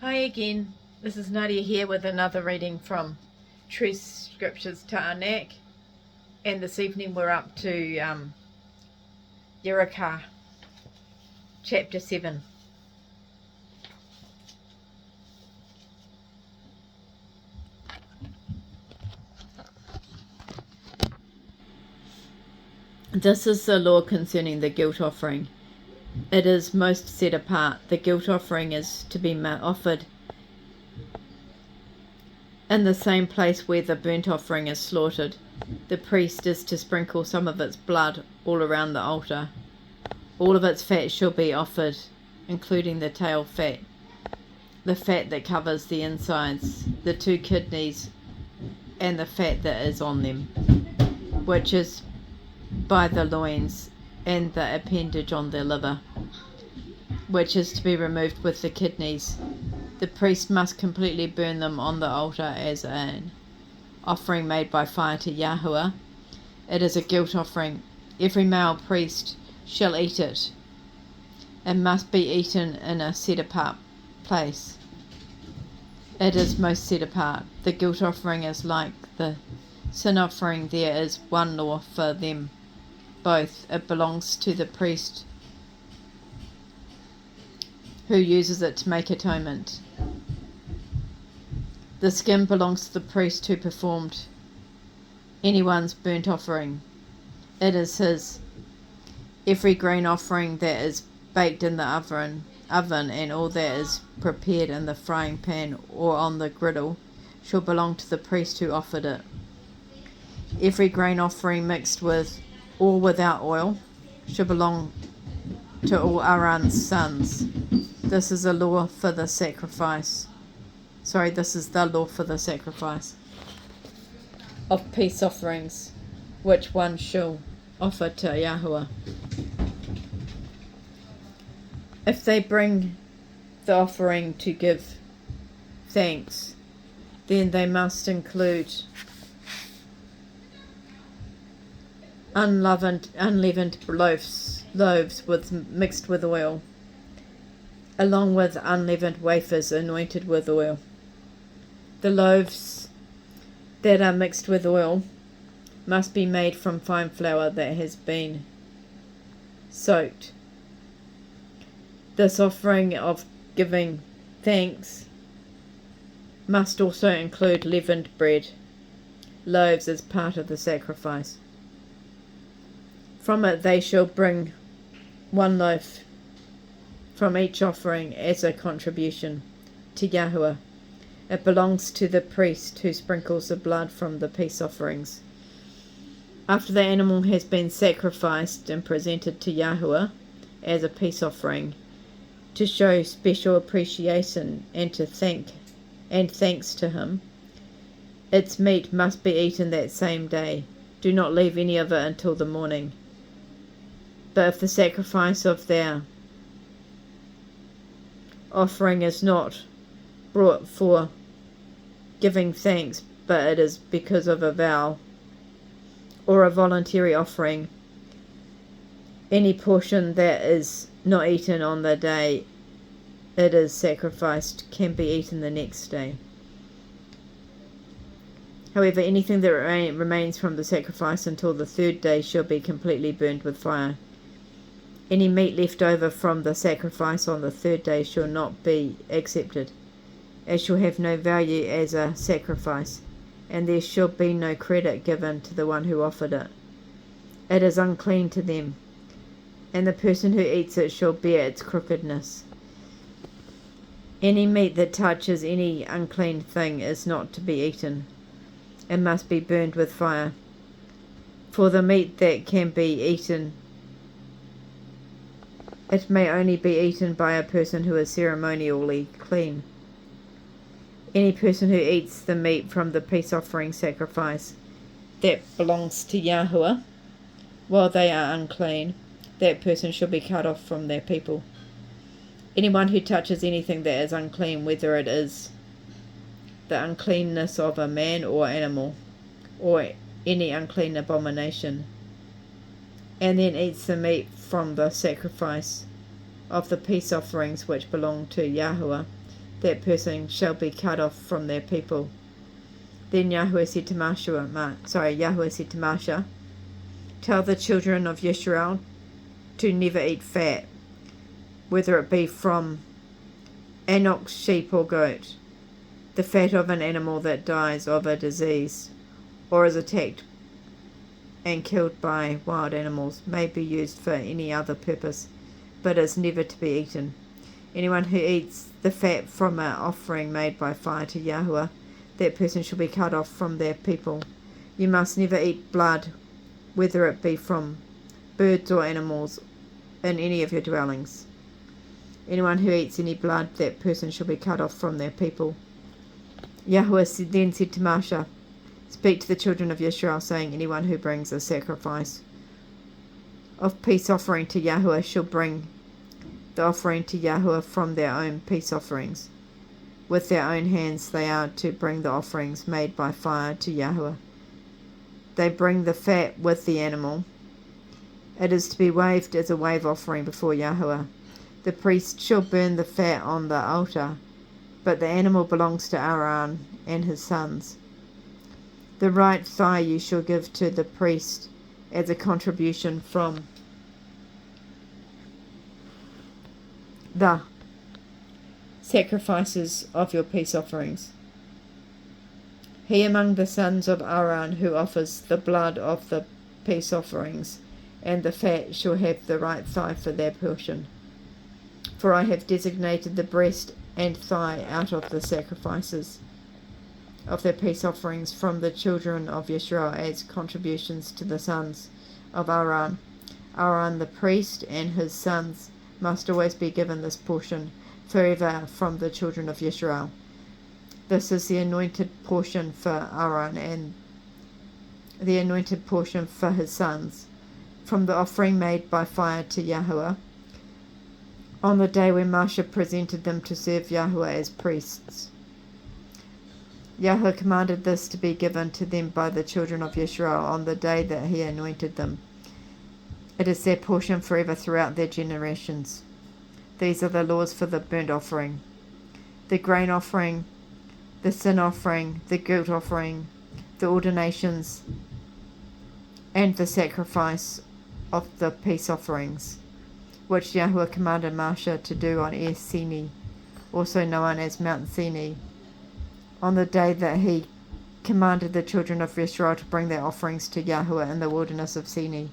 Hi again, this is Nadia here with another reading from True Scriptures Ta'anek, and this evening we're up to Uiyqara, chapter 7. This is the law concerning the guilt offering. It is most set apart. The guilt offering is to be offered in the same place where the burnt offering is slaughtered. The priest is to sprinkle some of its blood all around the altar. All of its fat shall be offered, including the tail fat, the fat that covers the insides, the 2 kidneys, and the fat that is on them, which is by the loins, and the appendage on the liver, which is to be removed with the kidneys. The priest must completely burn them on the altar as an offering made by fire to Yahuwah. It is a guilt offering. Every male priest shall eat it. It must be eaten in a set apart place. It is most set apart. The guilt offering is like the sin offering. There is one law for them both. It belongs to the priest who uses it to make atonement. The skin belongs to the priest who performed anyone's burnt offering. It is his. Every grain offering that is baked in the oven and all that is prepared in the frying pan or on the griddle shall belong to the priest who offered it. Every grain offering mixed with or without oil shall belong to all Aaron's sons. This is the law for the sacrifice. This is the law for the sacrifice of peace offerings, which one shall offer to Yahuwah. If they bring the offering to give thanks, then they must include unleavened loaves mixed with oil, along with unleavened wafers anointed with oil. The loaves that are mixed with oil must be made from fine flour that has been soaked. This offering of giving thanks must also include leavened bread, loaves as part of the sacrifice. From it they shall bring 1 loaf from each offering as a contribution to Yahuwah. It belongs to the priest who sprinkles the blood from the peace offerings. After the animal has been sacrificed and presented to Yahuwah as a peace offering, to show special appreciation and thanks to him, its meat must be eaten that same day. Do not leave any of it until the morning. But if the sacrifice of their offering is not brought for giving thanks, but it is because of a vow or a voluntary offering, any portion that is not eaten on the day it is sacrificed can be eaten the next day. However, anything that remains from the sacrifice until the 3rd day shall be completely burned with fire. Any meat left over from the sacrifice on the 3rd day shall not be accepted. It shall have no value as a sacrifice, and there shall be no credit given to the one who offered it. It is unclean to them, and the person who eats it shall bear its crookedness. Any meat that touches any unclean thing is not to be eaten, and must be burned with fire. For the meat that can be eaten, it may only be eaten by a person who is ceremonially clean. Any person who eats the meat from the peace offering sacrifice that belongs to Yahuwah while they are unclean, that person shall be cut off from their people. Anyone who touches anything that is unclean, whether it is the uncleanness of a man or animal, or any unclean abomination, and then eats the meat from the sacrifice of the peace offerings which belong to Yahuwah, that person shall be cut off from their people. Then Yahweh said to Moshe, tell the children of Israel to never eat fat, whether it be from an ox, sheep, or goat, the fat of an animal that dies of a disease, or is attacked and killed by wild animals, may be used for any other purpose, but is never to be eaten. Anyone who eats the fat from an offering made by fire to Yahweh, that person shall be cut off from their people. You must never eat blood, whether it be from birds or animals, in any of your dwellings. Anyone who eats any blood, that person shall be cut off from their people. Yahweh then said to Moshe, speak to the children of Israel, saying, anyone who brings a sacrifice of peace offering to Yahweh shall bring the offering to Yahweh from their own peace offerings. With their own hands they are to bring the offerings made by fire to Yahweh. They bring the fat with the animal. It is to be waved as a wave offering before Yahweh. The priest shall burn the fat on the altar, but the animal belongs to Aaron and his sons. The right thigh you shall give to the priest as a contribution from the sacrifices of your peace offerings. He among the sons of Aaron who offers the blood of the peace offerings and the fat shall have the right thigh for their portion. For I have designated the breast and thigh out of the sacrifices of their peace offerings from the children of Israel as contributions to the sons of Aaron. Aaron the priest and his sons must always be given this portion forever from the children of Israel. This is the anointed portion for Aaron and the anointed portion for his sons, from the offering made by fire to Yahweh, on the day when Moshe presented them to serve Yahweh as priests. Yahweh commanded this to be given to them by the children of Israel on the day that he anointed them. It is their portion forever throughout their generations. These are the laws for the burnt offering, the grain offering, the sin offering, the guilt offering, the ordinations, and the sacrifice of the peace offerings, which Yahweh commanded Moshe to do on Sinai, also known as Mount Sinai, on the day that he commanded the children of Israel to bring their offerings to Yahweh in the wilderness of Sinai.